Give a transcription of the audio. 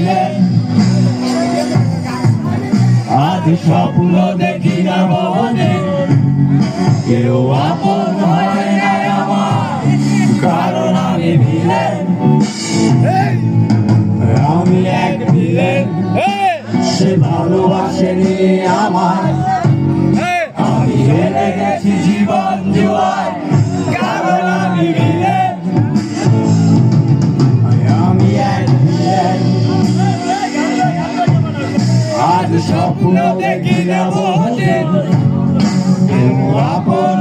Villain. আজ স্বপ্ন দেখি না ভবনে, কেউ আপন হয় না আমার, কারণ আমি ভিলেন। আমি এক ভিলেন, সে ভালোবাসেনি আমার। আমি হেরে গেছি জীবন জুয়ায়, কারণ আমি ভিলেন। আমি এক ভিলেন। আজ স্বপ্ন দেখি না ভবনে, কেউ আপন